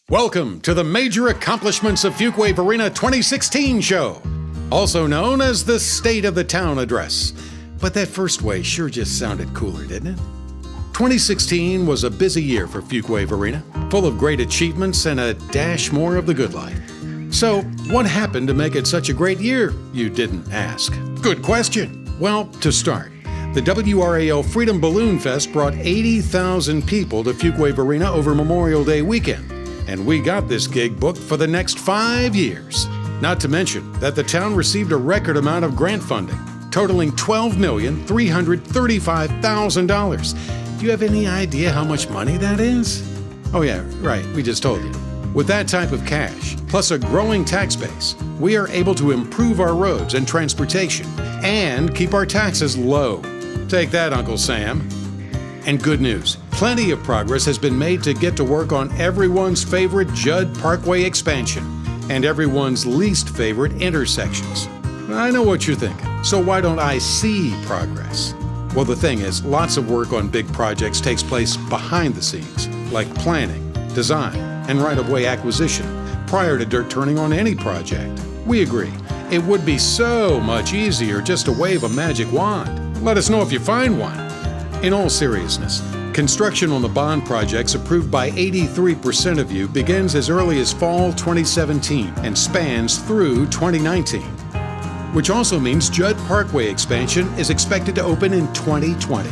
Welcome to the Major Accomplishments of Fuquay-Varina 2016 show, also known as the State of the Town Address. But that first way sure just sounded cooler, didn't it? 2016 was a busy year for Fuquay-Varina, full of great achievements and a dash more of the good life. So, what happened to make it such a great year, you didn't ask? Good question. Well, to start, the WRAL Freedom Balloon Fest brought 80,000 people to Fuquay-Varina over Memorial Day weekend, and we got this gig booked for the next 5 years. Not to mention that the town received a record amount of grant funding, totaling $12,335,000. Do you have any idea how much money that is? Oh yeah, right, we just told you. With that type of cash, plus a growing tax base, we are able to improve our roads and transportation and keep our taxes low. Take that, Uncle Sam. And good news, plenty of progress has been made to get to work on everyone's favorite Judd Parkway expansion and everyone's least favorite intersections. I know what you're thinking, so why don't I see progress? Well, the thing is, lots of work on big projects takes place behind the scenes, like planning, design, and right-of-way acquisition prior to dirt turning on any project. We agree. It would be so much easier just to wave a magic wand. Let us know if you find one. In all seriousness, construction on the bond projects approved by 83% of you begins as early as fall 2017 and spans through 2019. Which also means Judd Parkway expansion is expected to open in 2020.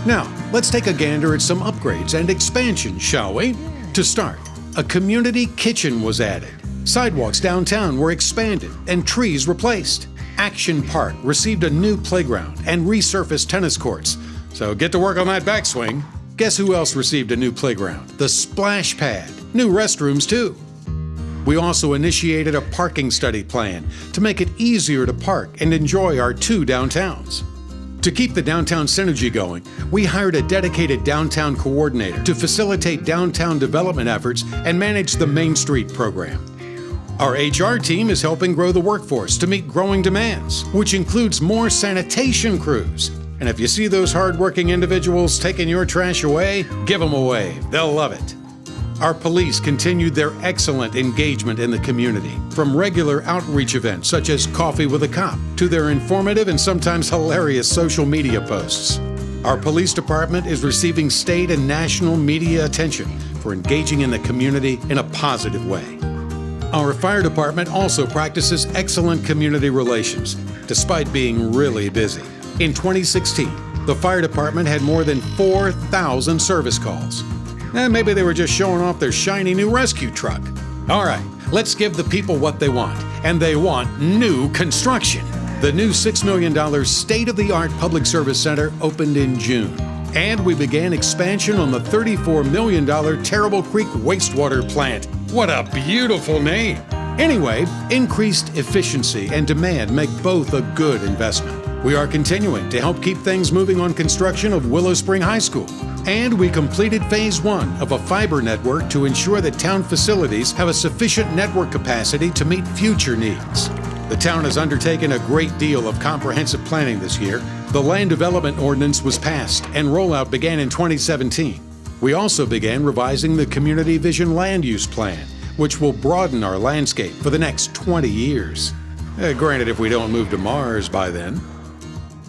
Now, let's take a gander at some upgrades and expansion, shall we? To start, a community kitchen was added. Sidewalks downtown were expanded and trees replaced. Action Park received a new playground and resurfaced tennis courts. So get to work on that backswing. Guess who else received a new playground? The splash pad. New restrooms, too. We also initiated a parking study plan to make it easier to park and enjoy our two downtowns. To keep the downtown synergy going, we hired a dedicated downtown coordinator to facilitate downtown development efforts and manage the Main Street program. Our HR team is helping grow the workforce to meet growing demands, which includes more sanitation crews. And if you see those hardworking individuals taking your trash away, give them a wave. They'll love it. Our police continued their excellent engagement in the community, from regular outreach events such as Coffee with a Cop to their informative and sometimes hilarious social media posts. Our police department is receiving state and national media attention for engaging in the community in a positive way. Our fire department also practices excellent community relations, despite being really busy. In 2016, the fire department had more than 4,000 service calls. Maybe they were just showing off their shiny new rescue truck. All right, let's give the people what they want, and they want new construction. The new $6 million state-of-the-art public service center opened in June, and we began expansion on the $34 million Terrible Creek wastewater plant. What a beautiful name! Anyway, increased efficiency and demand make both a good investment. We are continuing to help keep things moving on construction of Willow Spring High School. And we completed Phase 1 of a fiber network to ensure that town facilities have a sufficient network capacity to meet future needs. The town has undertaken a great deal of comprehensive planning this year. The Land Development Ordinance was passed and rollout began in 2017. We also began revising the Community Vision Land Use Plan, which will broaden our landscape for the next 20 years. Granted, if we don't move to Mars by then.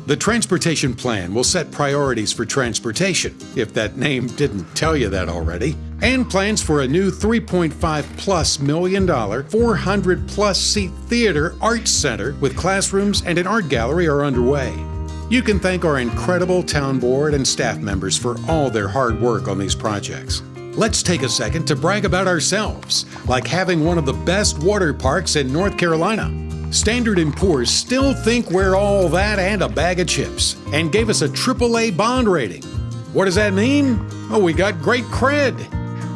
The Transportation Plan will set priorities for transportation, if that name didn't tell you that already, and plans for a new $3.5+ million, 400+ seat theater arts center with classrooms and an art gallery are underway. You can thank our incredible town board and staff members for all their hard work on these projects. Let's take a second to brag about ourselves, like having one of the best water parks in North Carolina. Standard & Poor's still think we're all that and a bag of chips, and gave us a AAA bond rating. What does that mean? Oh, we got great cred.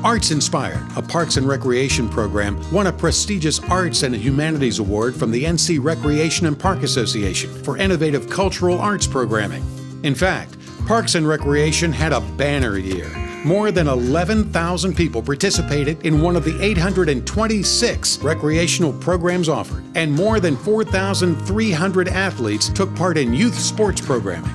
Arts Inspired, a Parks and Recreation program, won a prestigious Arts and Humanities Award from the NC Recreation and Park Association for innovative cultural arts programming. In fact, Parks and Recreation had a banner year. More than 11,000 people participated in one of the 826 recreational programs offered, and more than 4,300 athletes took part in youth sports programming.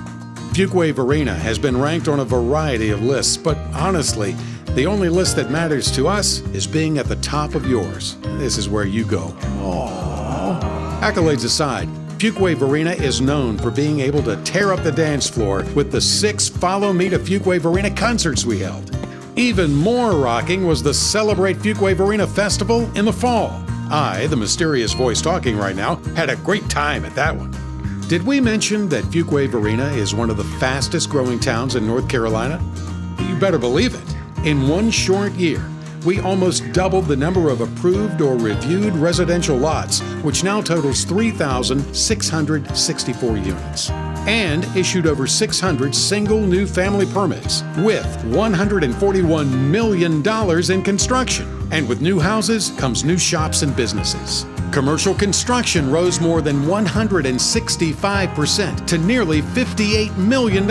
Fuquay-Varina has been ranked on a variety of lists, but honestly, The only list that matters to us is being at the top of yours. This is where you go. Aww. Accolades aside, Fuquay-Varina is known for being able to tear up the dance floor with the 6 Follow Me to Fuquay-Varina concerts we held. Even more rocking was the Celebrate Fuquay-Varina Festival in the fall. I, the mysterious voice talking right now, had a great time at that one. Did we mention that Fuquay-Varina is one of the fastest growing towns in North Carolina? You better believe it. In one short year, we almost doubled the number of approved or reviewed residential lots, which now totals 3,664 units, and issued over 600 single new family permits, with $141 million in construction. And with new houses comes new shops and businesses. Commercial construction rose more than 165% to nearly $58 million.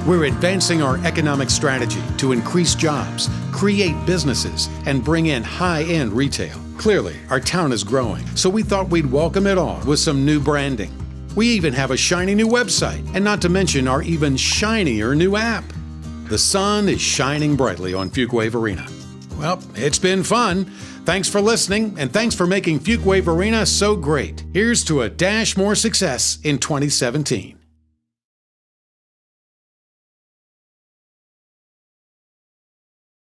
We're advancing our economic strategy to increase jobs, create businesses, and bring in high-end retail. Clearly, our town is growing, so we thought we'd welcome it all with some new branding. We even have a shiny new website, and not to mention our even shinier new app. The sun is shining brightly on Fuquay-Varina. Well, it's been fun. Thanks for listening, and thanks for making Fuquay-Varina so great. Here's to a dash more success in 2017.